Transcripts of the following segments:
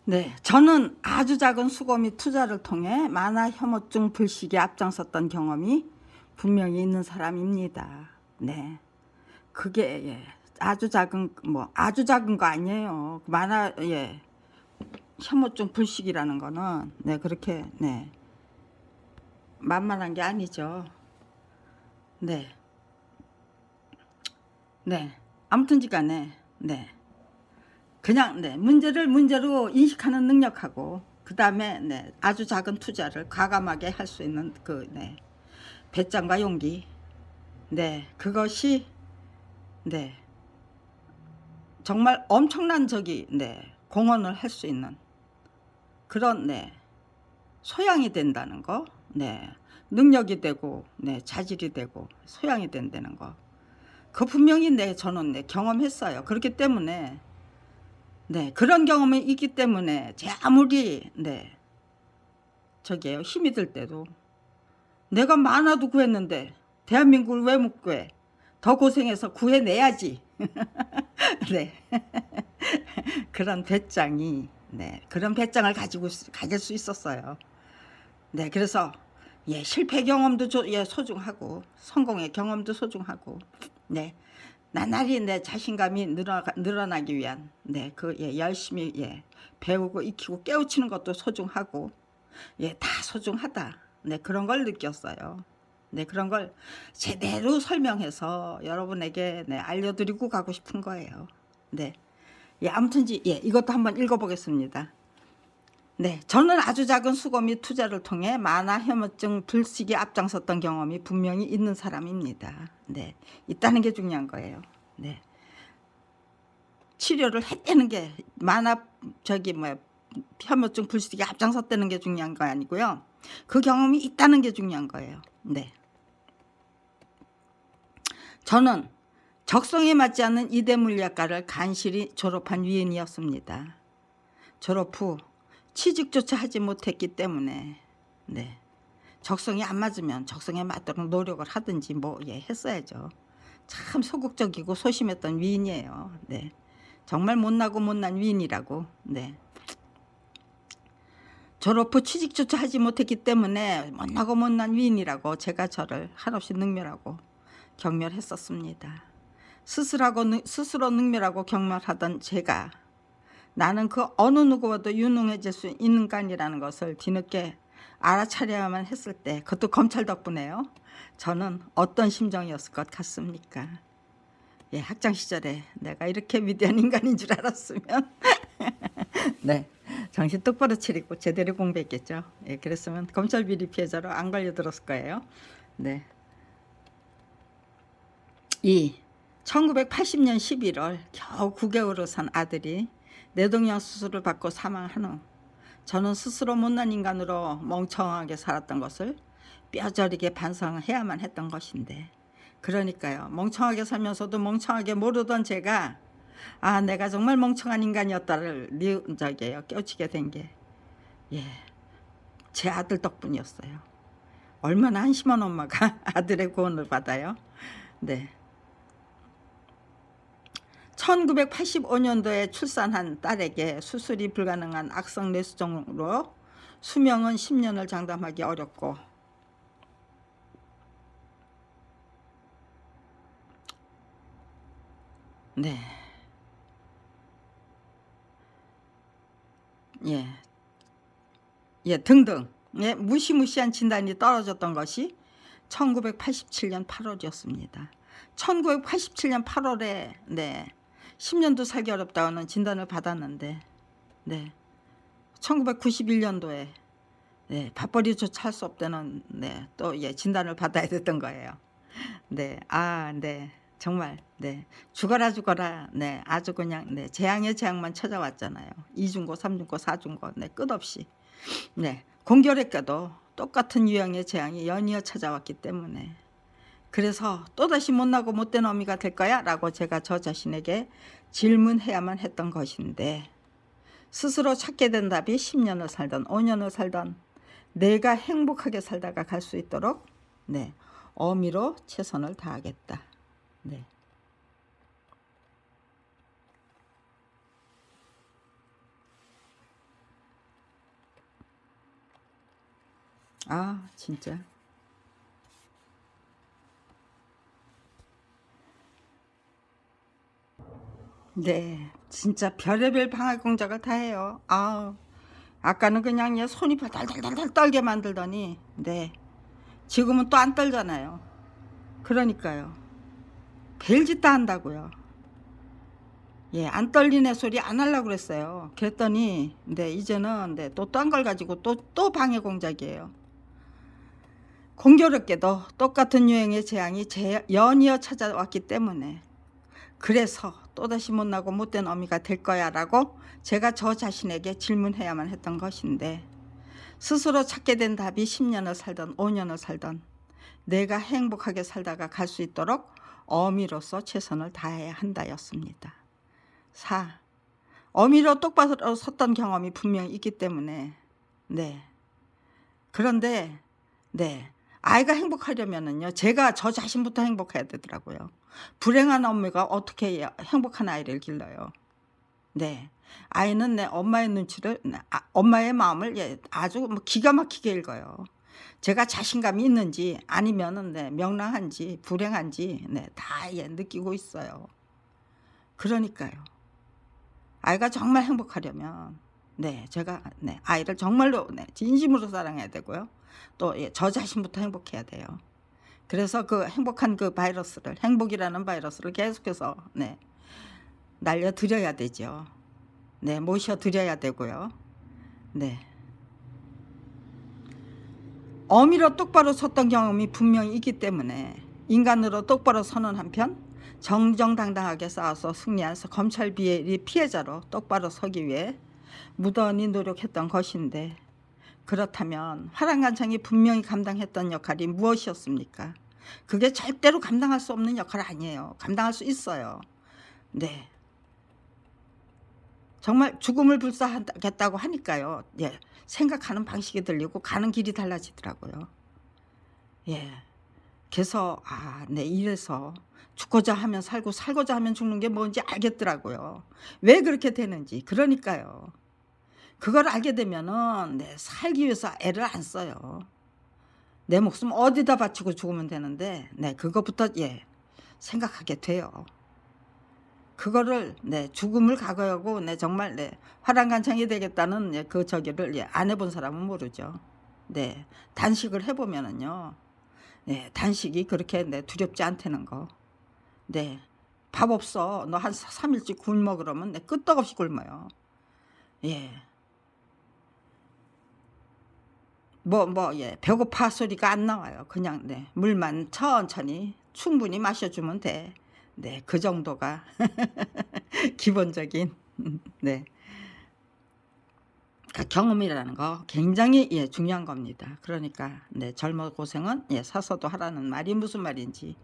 네, 저는 아주 작은 수고 및 투자를 통해 만화 혐오증 불식에 앞장섰던 경험이 분명히 있는 사람입니다. 네, 그게 아주 작은 아주 작은 거 아니에요. 만화 혐오증 불식이라는 거는 그렇게 만만한 게 아니죠. 네, 네, 아무튼지간에 그냥 문제를 문제로 인식하는 능력하고 그 다음에 아주 작은 투자를 과감하게 할 수 있는 배짱과 용기, 그것이 정말 엄청난 공헌을 할 수 있는 그런 소양이 된다는 거, 능력이 되고 자질이 되고 소양이 된다는 거, 그 분명히 저는 경험했어요. 그렇기 때문에 그런 경험이 있기 때문에 제 아무리 저기요 힘이 들 때도 내가 많아도 구했는데 대한민국을 왜 못 구해? 더 고생해서 구해내야지. 네. 그런 배짱이 그런 배짱을 가질 수 있었어요. 그래서 실패 경험도 소중하고 성공의 경험도 소중하고 나날이 내 자신감이 늘어나기 위한 열심히 배우고 익히고 깨우치는 것도 소중하고 다 소중하다. 그런 걸 느꼈어요. 그런 걸 제대로 설명해서 여러분에게 알려드리고 가고 싶은 거예요. 아무튼지 이것도 한번 읽어보겠습니다. 저는 아주 작은 수고 및 투자를 통해 만화 혐오증 불식에 앞장섰던 경험이 분명히 있는 사람입니다. 있다는 게 중요한 거예요. 치료를 했다는 게 만화 혐오증 불식에 앞장섰다는 게 중요한 거 아니고요. 그 경험이 있다는 게 중요한 거예요. 저는 적성에 맞지 않는 이대 물리학과를 간신히 졸업한 위인이었습니다. 졸업 후 취직조차 하지 못했기 때문에 적성이 안 맞으면 적성에 맞도록 노력을 하든지 했어야죠. 참 소극적이고 소심했던 위인이에요. 정말 못나고 못난 위인이라고. 졸업 후 취직조차 하지 못했기 때문에 못나고 못난 위인이라고 제가 저를 한없이 능멸하고 경멸했었습니다. 스스로 능멸하고 경멸하던 제가 나는 그 어느 누구보다 유능해질 수 있는 인간이라는 것을 뒤늦게 알아차려야만 했을 때, 그것도 검찰 덕분에요. 저는 어떤 심정이었을 것 같습니까? 학창 시절에 내가 이렇게 위대한 인간인 줄 알았으면 정신 똑바로 차리고 제대로 공부했겠죠. 그랬으면 검찰 비리 피해자로 안 걸려들었을 거예요. 1980년 11월 겨우 9개월을 산 아들이 뇌동양 수술을 받고 사망한 후 저는 스스로 못난 인간으로 멍청하게 살았던 것을 뼈저리게 반성해야만 했던 것인데, 그러니까요, 멍청하게 살면서도 멍청하게 모르던 제가 내가 정말 멍청한 인간이었다를 깨우치게 된 게 제 아들 덕분이었어요. 얼마나 한심한 엄마가 아들의 구원을 받아요. 1985년도에 출산한 딸에게 수술이 불가능한 악성 뇌수종으로 수명은 10년을 장담하기 어렵고 등등 무시무시한 진단이 떨어졌던 것이 1987년 8월이었습니다. 1987년 8월에 10년도 살기 어렵다는 진단을 받았는데 1991년도에 밥벌이조차 할 수 없다는 또 진단을 받아야 됐던 거예요. 정말 죽어라 아주 그냥 재앙의 재앙만 찾아왔잖아요. 2중고 3중고 4중고 끝없이 공교롭게도 똑같은 유형의 재앙이 연이어 찾아왔기 때문에, 그래서 또다시 못나고 못된 어미가 될 거야? 라고 제가 저 자신에게 질문해야만 했던 것인데, 스스로 찾게 된 답이 10년을 살던 5년을 살던 내가 행복하게 살다가 갈 수 있도록 어미로 최선을 다하겠다. 아, 진짜. 네, 진짜 별의별 방해 공작을 다 해요. 아, 아까는 그냥 손이 달달달달 떨게 만들더니, 네, 지금은 또 안 떨잖아요. 그러니까요. 별짓 다 한다고요. 예, 안 떨리네 소리 안 하려고 그랬어요. 그랬더니, 네, 이제는 네, 또 딴 걸 가지고 또 방해 공작이에요. 공교롭게도 똑같은 유행의 재앙이 연이어 찾아왔기 때문에, 그래서 또다시 못나고 못된 어미가 될 거야 라고 제가 저 자신에게 질문해야만 했던 것인데, 스스로 찾게 된 답이 10년을 살던 5년을 살던 내가 행복하게 살다가 갈 수 있도록 어미로서 최선을 다해야 한다였습니다. 4. 어미로 똑바로 섰던 경험이 분명히 있기 때문에, 네, 그런데 네, 아이가 행복하려면은요, 제가 저 자신부터 행복해야 되더라고요. 불행한 어미가 어떻게 행복한 아이를 길러요? 네, 아이는 내 엄마의 눈치를, 엄마의 마음을 아주 뭐 기가 막히게 읽어요. 제가 자신감이 있는지 아니면은 네, 명랑한지 불행한지 네, 다 느끼고 있어요. 그러니까요. 아이가 정말 행복하려면 네, 제가 네, 아이를 정말로 네, 진심으로 사랑해야 되고요. 또 저 자신부터 행복해야 돼요. 그래서 그 행복한 그 바이러스를, 행복이라는 바이러스를 계속해서 네, 날려드려야 되죠. 네, 모셔드려야 되고요. 네, 어미로 똑바로 섰던 경험이 분명히 있기 때문에 인간으로 똑바로 서는 한편 정정당당하게 싸워서 승리한 검찰 비리 피해자로 똑바로 서기 위해 무던히 노력했던 것인데, 그렇다면 화랑간창이 분명히 감당했던 역할이 무엇이었습니까? 그게 절대로 감당할 수 없는 역할 아니에요. 감당할 수 있어요. 네, 정말 죽음을 불사하겠다고 하니까요. 예, 생각하는 방식이 들리고 가는 길이 달라지더라고요. 예, 그래서 네, 이래서 죽고자 하면 살고 살고자 하면 죽는 게 뭔지 알겠더라고요. 왜 그렇게 되는지. 그러니까요. 그걸 알게 되면은 네, 살기 위해서 애를 안 써요. 내 목숨 어디다 바치고 죽으면 되는데, 네, 그것부터 생각하게 돼요. 그거를 네, 죽음을 각오하고 네, 정말 네, 화랑간창이 되겠다는 그 저기를 안 해본 사람은 모르죠. 네, 단식을 해보면은요, 네, 단식이 그렇게 네, 두렵지 않다는 거. 네, 밥 없어. 너 한 3일씩 굶어 그러면 네, 끄떡없이 굶어요. 예. 배고파 소리가 안 나와요. 그냥 네, 물만 천천히 충분히 마셔주면 돼. 네, 그 정도가 기본적인 네, 그러니까 경험이라는 거 굉장히 중요한 겁니다. 그러니까 네, 젊어 고생은 사서도 하라는 말이 무슨 말인지,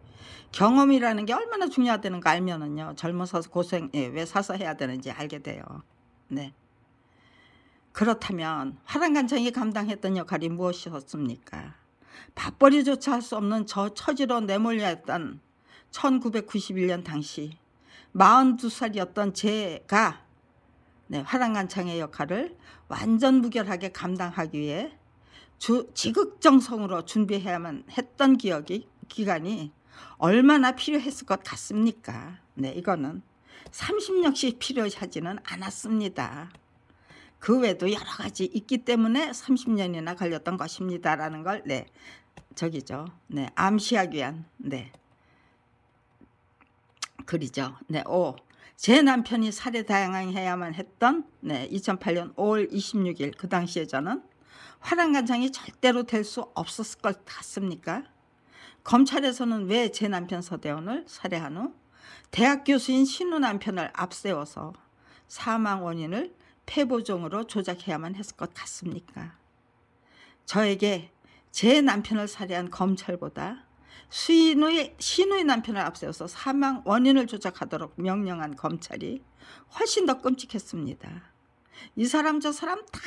경험이라는 게 얼마나 중요하다는 거 알면은요, 젊어서 고생 왜 사서 해야 되는지 알게 돼요. 네. 그렇다면 화랑간창이 감당했던 역할이 무엇이었습니까? 밥벌이조차 할 수 없는 저 처지로 내몰려 있던 1991년 당시 42살이었던 제가 네, 화랑간창의 역할을 완전 무결하게 감당하기 위해 지극정성으로 준비해야만 했던 기간이 얼마나 필요했을 것 같습니까? 네, 이거는 30년씩 필요하지는 않았습니다. 그 외에도 여러 가지 있기 때문에 30년이나 걸렸던 것입니다라는 걸 네, 저기죠. 네, 암시하기 위한 네, 글이죠. 네, 5. 제 남편이 살해 당해야만 했던 네, 2008년 5월 26일 그 당시에 저는 화랑간창이 절대로 될 수 없었을 것 같습니까? 검찰에서는 왜 제 남편 서대원을 살해한 후 대학 교수인 신우 남편을 앞세워서 사망 원인을 폐보종으로 조작해야만 했을 것 같습니까? 저에게 제 남편을 살해한 검찰보다 신우의 남편을 앞세워서 사망 원인을 조작하도록 명령한 검찰이 훨씬 더 끔찍했습니다. 이 사람 저 사람 다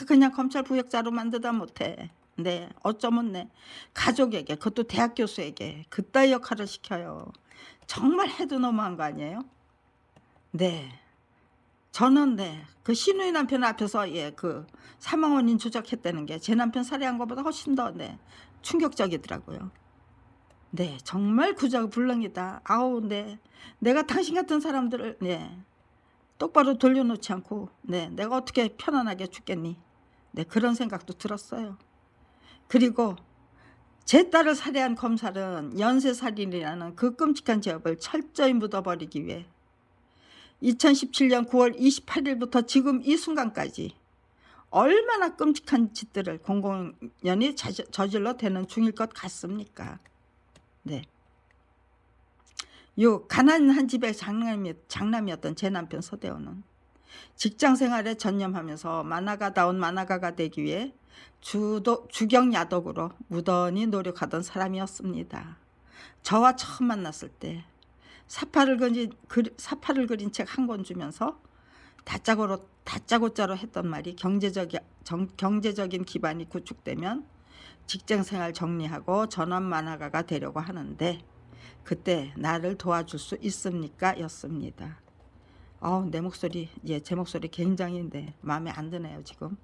그냥 검찰 부역자로 만들다 못해. 네, 어쩌면 네, 가족에게, 그것도 대학 교수에게 그따위 역할을 시켜요. 정말 해도 너무한 거 아니에요? 네, 저는 그 시누이 남편 앞에서 그 사망 원인 조작했다는 게 제 남편 살해한 것보다 훨씬 더 충격적이더라고요. 정말 구저불능이다. 아우, 내가 당신 같은 사람들을 똑바로 돌려놓지 않고 내가 어떻게 편안하게 죽겠니? 그런 생각도 들었어요. 그리고 제 딸을 살해한 검살은 연쇄살인이라는 그 끔찍한 죄업을 철저히 묻어버리기 위해 2017년 9월 28일부터 지금 이 순간까지 얼마나 끔찍한 짓들을 공공연히 저질러 대는 중일 것 같습니까? 요 가난한 집의 장남이었던 제 남편 서대원은 직장생활에 전념하면서 만화가다운 만화가가 되기 위해 주경야독으로 무던히 노력하던 사람이었습니다. 저와 처음 만났을 때 사파를 그린 책 한 권 주면서 다짜고짜로 했던 말이 경제적인 기반이 구축되면 직장생활 정리하고 전업 만화가가 되려고 하는데 그때 나를 도와줄 수 있습니까? 였습니다. 내 목소리, 제 목소리 굉장히 마음에 안 드네요, 지금.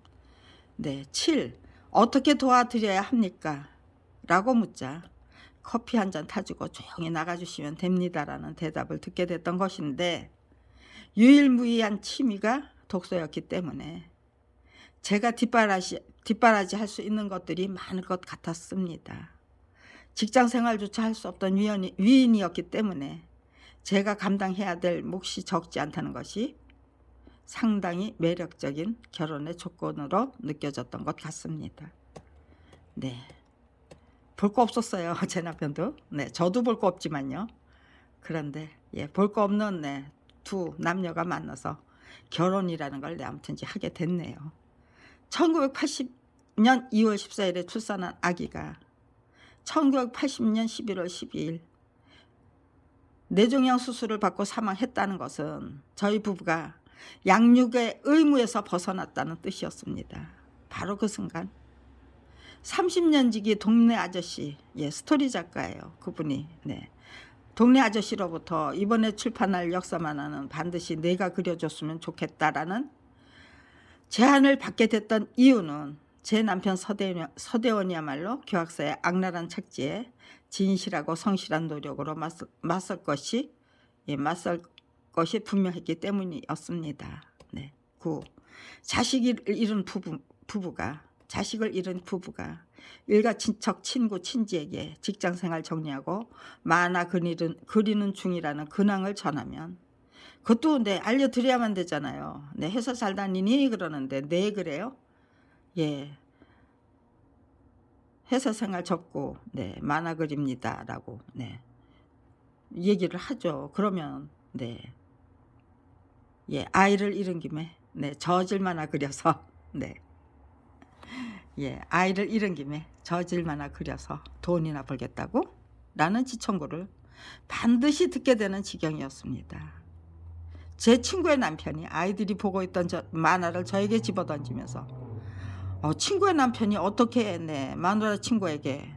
7. 어떻게 도와드려야 합니까? 라고 묻자 커피 한 잔 타주고 조용히 나가주시면 됩니다라는 대답을 듣게 됐던 것인데, 유일무이한 취미가 독서였기 때문에 제가 뒷바라지 할 수 있는 것들이 많을 것 같았습니다. 직장생활조차 할 수 없던 위인이었기 때문에 제가 감당해야 될 몫이 적지 않다는 것이 상당히 매력적인 결혼의 조건으로 느껴졌던 것 같습니다. 볼 거 없었어요, 제 남편도. 저도 볼 거 없지만요. 그런데 볼 거 없는 두 남녀가 만나서 결혼이라는 걸 아무튼 하게 됐네요. 1980년 2월 14일에 출산한 아기가 1980년 11월 12일 뇌종양 수술을 받고 사망했다는 것은 저희 부부가 양육의 의무에서 벗어났다는 뜻이었습니다. 바로 그 순간 30년 지기 동네 아저씨, 스토리 작가예요, 그분이. 동네 아저씨로부터 이번에 출판할 역사만화는 반드시 내가 그려줬으면 좋겠다라는 제안을 받게 됐던 이유는 제 남편 서대원이야말로 교학사의 악랄한 착지에 진실하고 성실한 노력으로 맞설 것이 분명했기 때문이었습니다. 9. 자식을 잃은 부부가 일가 친척 친구 친지에게 직장생활 정리하고 만화 그리는 중이라는 근황을 전하면 그것도 알려드려야만 되잖아요. 회사 잘 다니니? 그러는데 그래요? 회사 생활 접고 만화 그립니다 라고 얘기를 하죠. 그러면 아이를 잃은 김에 저질 만화 그려서 아이를 잃은 김에 저질 만화 그려서 돈이나 벌겠다고? 라는 지청구를 반드시 듣게 되는 지경이었습니다. 제 친구의 남편이 아이들이 보고 있던 만화를 저에게 집어던지면서 친구의 남편이 어떻게 마누라 친구에게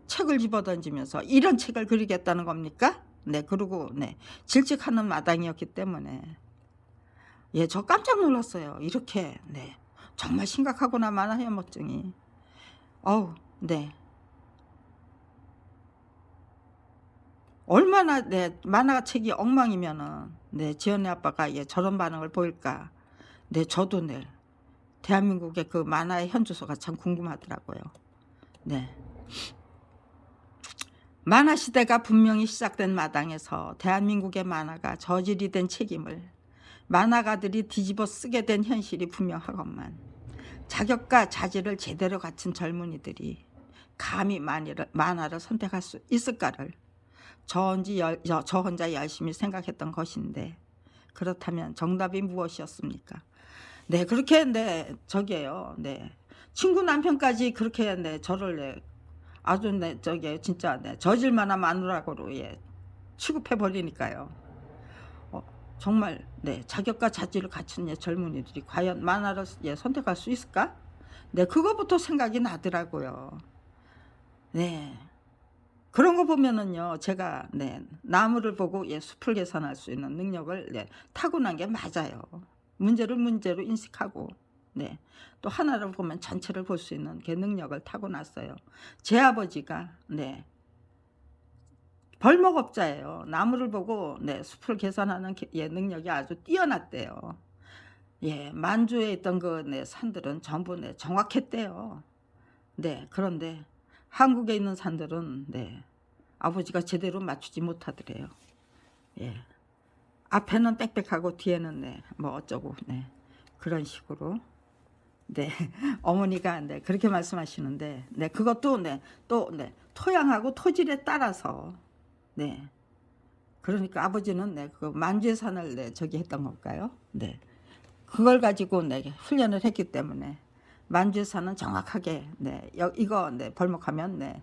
책을 집어던지면서 이런 책을 그리겠다는 겁니까? 그리고 질책하는 마당이었기 때문에 저 깜짝 놀랐어요. 이렇게 정말 심각하구나, 만화 현혹증이. 얼마나 만화 책이 엉망이면은 지연이 아빠가 저런 반응을 보일까. 저도 대한민국의 그 만화의 현주소가 참 궁금하더라고요. 만화 시대가 분명히 시작된 마당에서 대한민국의 만화가 저질이 된 책임을 만화가들이 뒤집어 쓰게 된 현실이 분명하건만 자격과 자질을 제대로 갖춘 젊은이들이 감히 만화를 선택할 수 있을까를 저 혼자 열심히 생각했던 것인데, 그렇다면 정답이 무엇이었습니까? 그렇게 저기에요. 친구 남편까지 그렇게 저를 아주 진짜 저질만한 마누라고로 취급해 버리니까요. 정말 자격과 자질을 갖춘 젊은이들이 과연 만화를 선택할 수 있을까? 그거부터 생각이 나더라고요. 그런 거 보면은요, 제가 나무를 보고 숲을 계산할 수 있는 능력을 타고난 게 맞아요. 문제를 문제로 인식하고 또 하나를 보면 전체를 볼 수 있는 그 능력을 타고났어요. 제 아버지가 벌목업자예요. 나무를 보고 숲을 계산하는 능력이 아주 뛰어났대요. 만주에 있던 그 산들은 전부 정확했대요. 그런데 한국에 있는 산들은 아버지가 제대로 맞추지 못하더래요. 앞에는 빽빽하고 뒤에는 뭐 어쩌고 그런 식으로 어머니가 그렇게 말씀하시는데 그것도 또 토양하고 토질에 따라서 그러니까 아버지는 그 만주의 산을 저기 했던 걸까요? 그걸 가지고 훈련을 했기 때문에 만주의 산은 정확하게 이거 벌목하면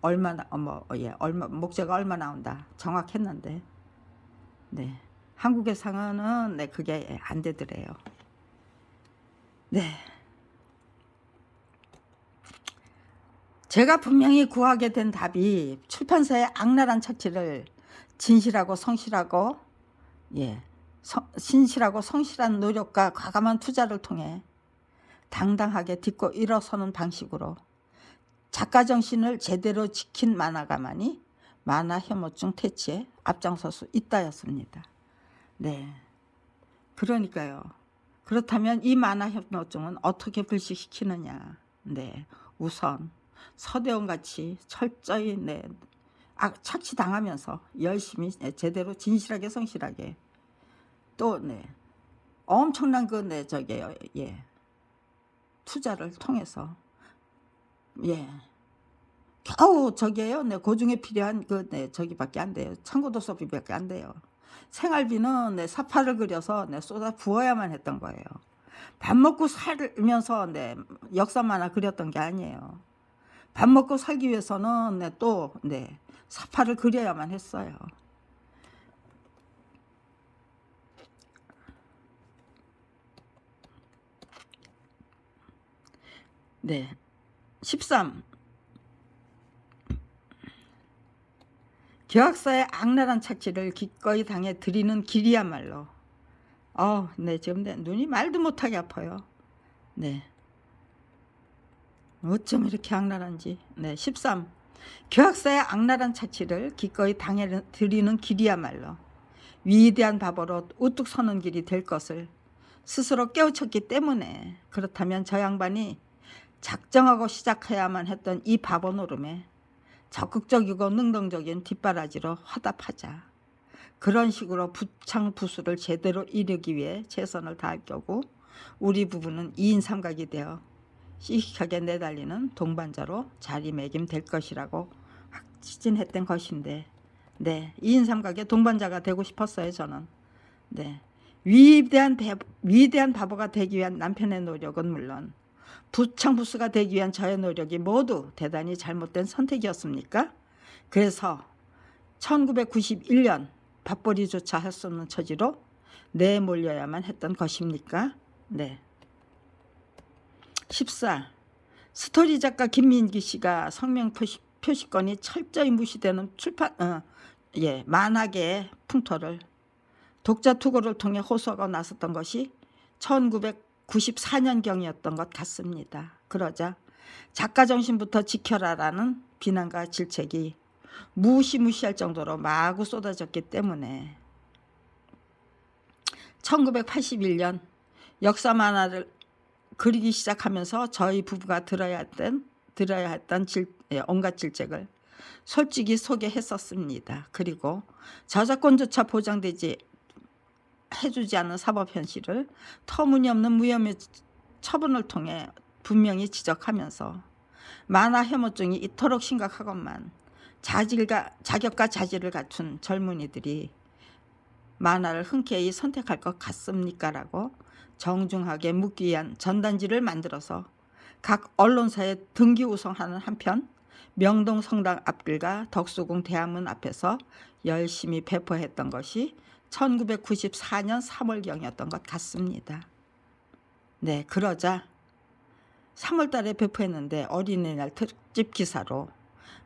얼마나 얼마 목재가 얼마 나온다 정확했는데 한국의 상어는 그게 안 되더래요. 제가 분명히 구하게 된 답이 출판사의 악랄한 착취를 진실하고 성실하고 신실하고 성실한 노력과 과감한 투자를 통해 당당하게 딛고 일어서는 방식으로 작가 정신을 제대로 지킨 만화가만이 만화 혐오증 퇴치에 앞장설 수 있다였습니다. 그러니까요. 그렇다면 이 만화 혐오증은 어떻게 불식시키느냐. 우선 서대원같이 철저히 착취당하면서 열심히 제대로 진실하게 성실하게 또 엄청난 그 투자를 통해서 겨우 저게요 고중에 필요한 그 저기밖에 안 돼요. 참고도서비밖에 안 돼요. 생활비는 사파를 그려서 쏟아 부어야만 했던 거예요. 밥 먹고 살면서 역사 만화 그렸던 게 아니에요. 밥 먹고 살기 위해서는 또 사파를 그려야만 했어요. 13. 교학사의 악랄한 착취를 기꺼이 당해 들이는 길이야말로 지금 눈이 말도 못하게 아파요. 어쩜 이렇게 악랄한지. 13. 교학사의 악랄한 착취를 기꺼이 당해 들이는 길이야말로 위대한 바보로 우뚝 서는 길이 될 것을 스스로 깨우쳤기 때문에 그렇다면 저 양반이 작정하고 시작해야만 했던 이 바보 노름에 적극적이고 능동적인 뒷바라지로 화답하자. 그런 식으로 부창부수를 제대로 이루기 위해 최선을 다할 거고 우리 부부는 2인 삼각이 되어 씩씩하게 내달리는 동반자로 자리매김될 것이라고 확신했던 것인데 2인 삼각의 동반자가 되고 싶었어요. 저는 위대한 바보가 되기 위한 남편의 노력은 물론 부창부수가 되기 위한 저의 노력이 모두 대단히 잘못된 선택이었습니까? 그래서 1991년 밥벌이조차 할 수 없는 처지로 내몰려야만 했던 것입니까? 14. 스토리 작가 김민기 씨가 성명 표시권이 철저히 무시되는 만화계의 풍토를 독자 투고를 통해 호소하고 나섰던 것이 1994년경이었던 것 같습니다. 그러자 작가 정신부터 지켜라라는 비난과 질책이 무시무시할 정도로 마구 쏟아졌기 때문에 1981년 역사 만화를 그리기 시작하면서 저희 부부가 들어야 했던 온갖 질책을 솔직히 소개했었습니다. 그리고 저작권조차 보장되지 해주지 않는 사법 현실을 터무니없는 무혐의 처분을 통해 분명히 지적하면서 만화 혐오증이 이토록 심각하건만 자격과 자질을 갖춘 젊은이들이 만화를 흔쾌히 선택할 것 같습니까? 라고 정중하게 묻기 위한 전단지를 만들어서 각 언론사에 등기우송하는 한편 명동 성당 앞길과 덕수궁 대학문 앞에서 열심히 배포했던 것이 1994년 3월경이었던 것 같습니다. 그러자 3월 달에 배포했는데 어린이날 특집 기사로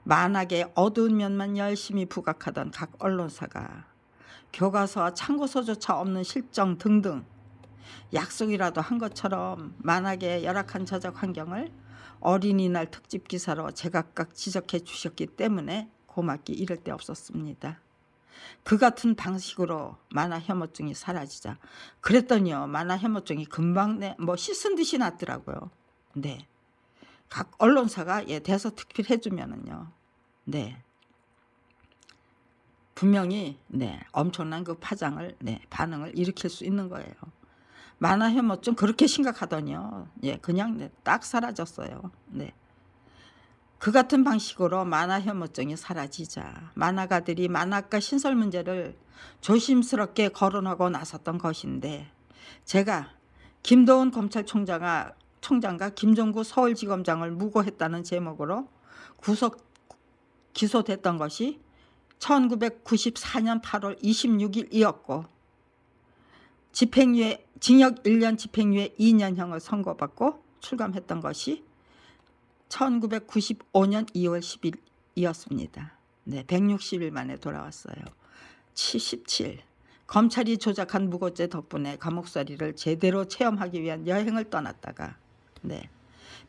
만학의 어두운 면만 열심히 부각하던 각 언론사가 교과서와 참고서조차 없는 실정 등등 약속이라도 한 것처럼 만학의 열악한 저작 환경을 어린이날 특집 기사로 제각각 지적해 주셨기 때문에 고맙기 이를 데 없었습니다. 그 같은 방식으로 만화 혐오증이 사라지자 그랬더니요, 만화 혐오증이 금방 뭐 씻은 듯이 났더라고요. 네, 각 언론사가 대서특필 해주면은요, 네, 분명히 엄청난 그 파장을 반응을 일으킬 수 있는 거예요. 만화 혐오증 그렇게 심각하더니요, 그냥 딱 사라졌어요. 그 같은 방식으로 만화 혐오증이 사라지자 만화가들이 만화가 신설 문제를 조심스럽게 거론하고 나섰던 것인데, 제가 김도훈 검찰총장과 김종구 서울지검장을 무고했다는 제목으로 구속 기소됐던 것이 1994년 8월 26일이었고 징역 1년 집행유예 2년형을 선고받고 출감했던 것이 1995년 2월 10일이었습니다. 160일 만에 돌아왔어요. 77. 검찰이 조작한 무고죄 덕분에 감옥살이를 제대로 체험하기 위한 여행을 떠났다가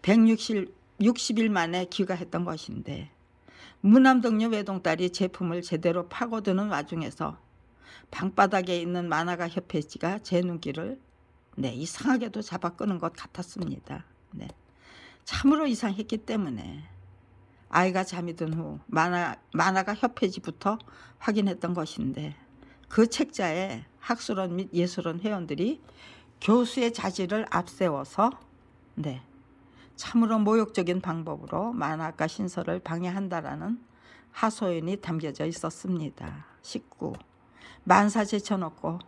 160일 만에 귀가했던 것인데, 무남동료 외동딸이 제품을 제대로 파고드는 와중에서 방바닥에 있는 만화가 협회지가 제 눈길을 이상하게도 잡아 끄는 것 같았습니다. 참으로 이상했기 때문에 아이가 잠이 든 후 만화가 협회지부터 확인했던 것인데, 그 책자에 학술원 및 예술원 회원들이 교수의 자질을 앞세워서 참으로 모욕적인 방법으로 만화가 신설을 방해한다라는 하소연이 담겨져 있었습니다. 19. 만사 제쳐놓고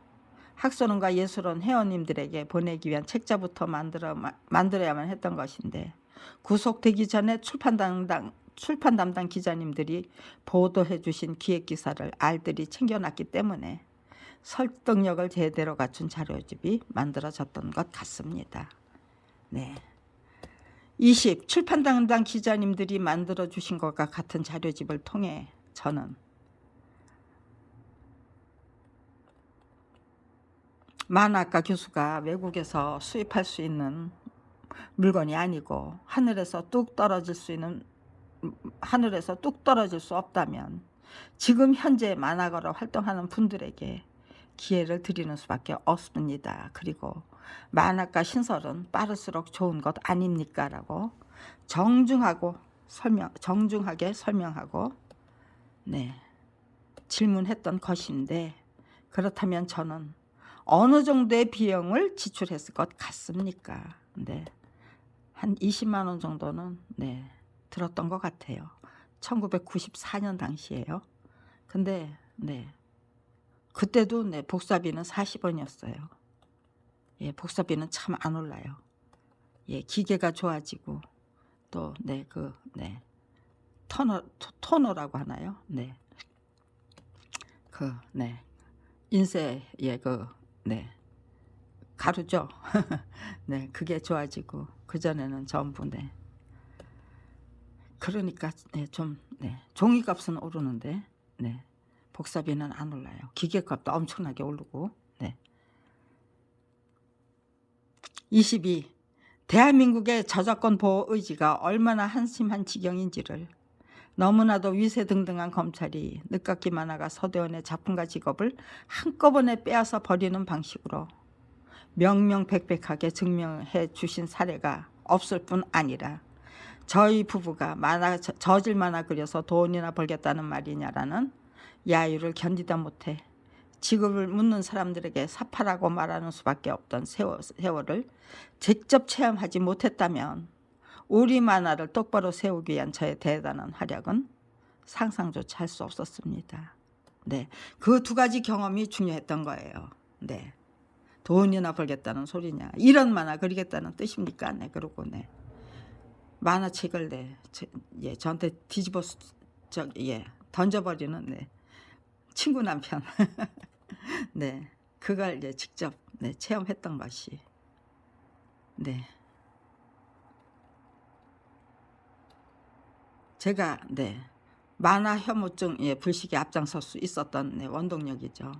학술원과 예술원 회원님들에게 보내기 위한 책자부터 만들어야만 했던 것인데, 구속되기 전에 출판 담당 기자님들이 보도해 주신 기획기사를 알뜰히 챙겨놨기 때문에 설득력을 제대로 갖춘 자료집이 만들어졌던 것 같습니다. 20. 출판 담당 기자님들이 만들어 주신 것과 같은 자료집을 통해 저는 만화가 교수가 외국에서 수입할 수 있는 물건이 아니고 하늘에서 뚝 떨어질 수 없다면 지금 현재 만화가로 활동하는 분들에게 기회를 드리는 수밖에 없습니다. 그리고 만화가 신설은 빠를수록 좋은 것 아닙니까? 라고 정중하게 설명하고 질문했던 것인데, 그렇다면 저는 어느 정도의 비용을 지출했을 것 같습니까? 한 20만 원 정도는 들었던 것 같아요. 1994년 당시에요. 근데 그때도 복사비는 40원이었어요. 복사비는 참 안 올라요. 기계가 좋아지고 또 토너라고 하나요? 인쇄 가루죠. 그게 좋아지고 그전에는 전부 그러니까 좀 종이값은 오르는데 복사비는 안 올라요. 기계값도 엄청나게 오르고. 22. 대한민국의 저작권 보호 의지가 얼마나 한심한 지경인지를 너무나도 위세등등한 검찰이 늦깎이 만화가 서대원의 작품과 직업을 한꺼번에 빼앗아 버리는 방식으로 명명백백하게 증명해 주신 사례가 없을 뿐 아니라, 저희 부부가 저질 만화 그려서 돈이나 벌겠다는 말이냐라는 야유를 견디다 못해 직업을 묻는 사람들에게 사파라고 말하는 수밖에 없던 세월을 직접 체험하지 못했다면 우리 만화를 똑바로 세우기 위한 저의 대단한 활약은 상상조차 할 수 없었습니다. 그 두 가지 경험이 중요했던 거예요. 돈이나 벌겠다는 소리냐, 이런 만화 그리겠다는 뜻입니까? 그러고 만화책을 저한테 뒤집어 던져버리는 친구 남편 그걸 직접 체험했던 것이 제가 네 만화 혐오증 불식에 앞장설 수 있었던 원동력이죠.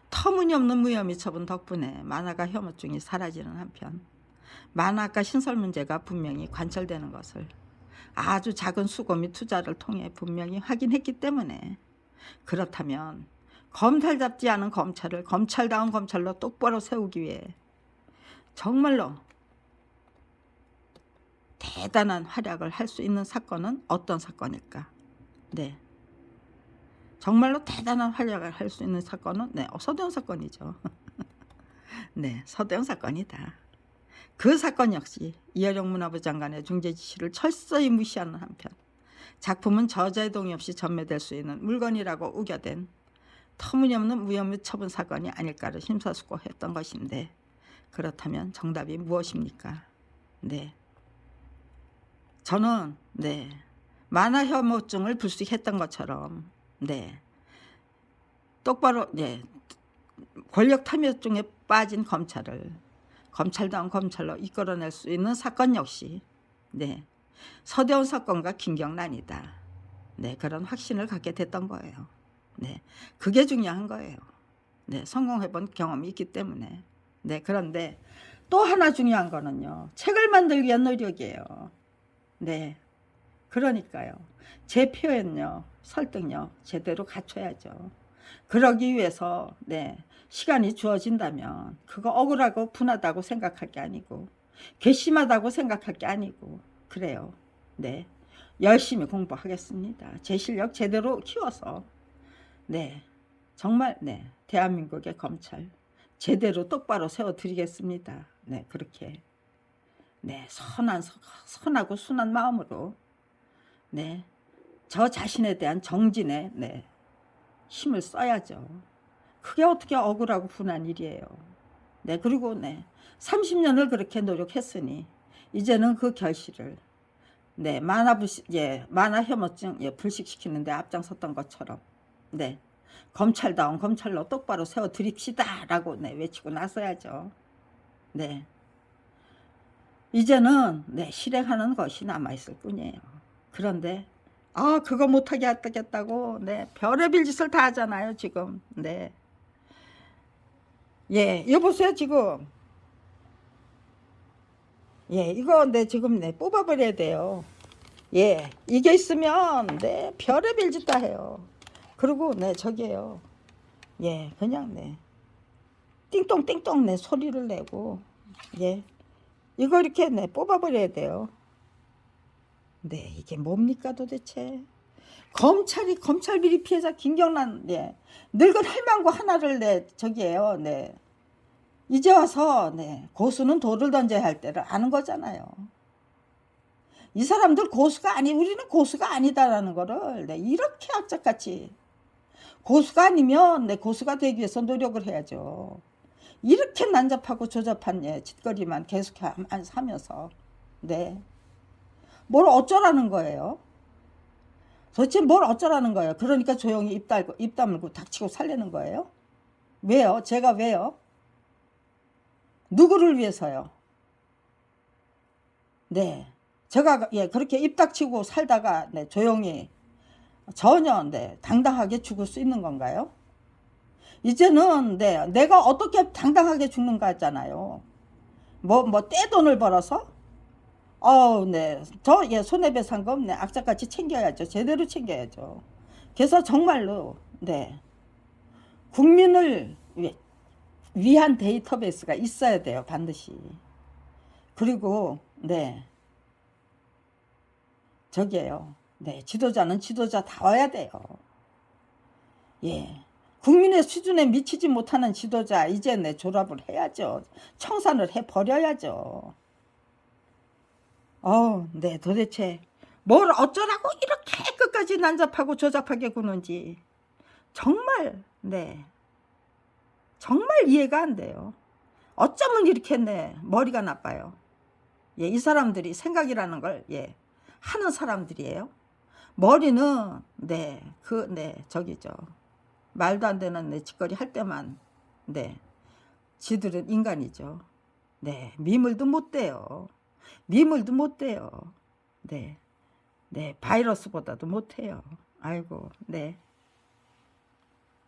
터무니없는 무혐의 처분 덕분에 만화가 혐오증이 사라지는 한편 만화가 신설 문제가 분명히 관철되는 것을 아주 작은 수고 및 투자를 통해 분명히 확인했기 때문에, 그렇다면 검찰 잡지 않은 검찰을 검찰다운 검찰로 똑바로 세우기 위해 정말로 대단한 활약을 할 수 있는 사건은 어떤 사건일까? 네, 정말로 대단한 활약을 할 수 있는 사건은 서대원 사건이죠. 네, 서대원 사건이다. 그 사건 역시 이어령 문화부 장관의 중재 지시를 철저히 무시하는 한편 작품은 저자의 동의 없이 전매될 수 있는 물건이라고 우겨댄 터무니없는 무혐의 처분 사건이 아닐까를 심사숙고했던 것인데, 그렇다면 정답이 무엇입니까? 네, 저는 만화 혐오증을 불식했던 것처럼 똑바로 권력 탐욕증에 빠진 검찰을 검찰다운 검찰로 이끌어낼 수 있는 사건 역시 서대원 사건과 김경란이다. 그런 확신을 갖게 됐던 거예요. 그게 중요한 거예요. 성공해본 경험이 있기 때문에. 그런데 또 하나 중요한 거는요, 책을 만들기 위한 노력이에요. 그러니까요, 제 표현력, 설득력 제대로 갖춰야죠. 그러기 위해서 시간이 주어진다면 그거 억울하고 분하다고 생각할 게 아니고 괘씸하다고 생각할 게 아니고 그래요. 열심히 공부하겠습니다. 제 실력 제대로 키워서 정말 대한민국의 검찰 제대로 똑바로 세워드리겠습니다. 그렇게 선하고 순한 마음으로 저 자신에 대한 정진에 힘을 써야죠. 그게 어떻게 억울하고 분한 일이에요. 그리고 30년을 그렇게 노력했으니 이제는 그 결실을 만화 혐오증 불식시키는 데 앞장섰던 것처럼 검찰다운 검찰로 똑바로 세워드립시다 라고 외치고 나서야죠. 이제는 실행하는 것이 남아있을 뿐이에요. 그런데 그거 못하게 하겠다고 별의별 짓을 다 하잖아요 지금. 여보세요 지금. 이거 지금 뽑아버려야 돼요. 이게 있으면 별의별 짓 다 해요. 그리고 저기에요. 그냥 띵똥띵똥 소리를 내고 이거 이렇게 뽑아버려야 돼요. 이게 뭡니까 도대체. 검찰 비리 피해자 김경란 늙은 할망구 하나를 저기에요. 이제 와서 고수는 돌을 던져야 할 때를 아는 거잖아요. 이 사람들 우리는 고수가 아니다라는 거를 이렇게 악착같이, 고수가 아니면 고수가 되기 위해서 노력을 해야죠. 이렇게 난잡하고 조잡한 짓거리만 계속 하면서 뭘 어쩌라는 거예요? 도대체 뭘 어쩌라는 거예요? 그러니까 조용히 입 다물고 닥치고 살려는 거예요? 왜요? 제가 왜요? 누구를 위해서요? 제가 그렇게 입 닥치고 살다가 조용히 전혀 당당하게 죽을 수 있는 건가요? 이제는 내가 어떻게 당당하게 죽는가 했잖아요. 뭐 떼돈을 벌어서 저 손해배상금 악착같이 챙겨야죠. 제대로 챙겨야죠. 그래서 정말로 국민을 위한 데이터베이스가 있어야 돼요. 반드시. 그리고 저기에요. 지도자는 지도자다워야 돼요. 국민의 수준에 미치지 못하는 지도자 이제 졸업을 해야죠. 청산을 해버려야죠. 도대체 뭘 어쩌라고 이렇게 끝까지 난잡하고 조잡하게 구는지 정말 정말 이해가 안 돼요. 어쩌면 이렇게 머리가 나빠요. 이 사람들이 생각이라는 걸 하는 사람들이에요. 머리는 저기죠. 말도 안 되는 짓거리 할 때만 지들은 인간이죠. 미물도 못 돼요. 미물도 못 돼요. 네, 바이러스보다도 못해요. 아이고, 네.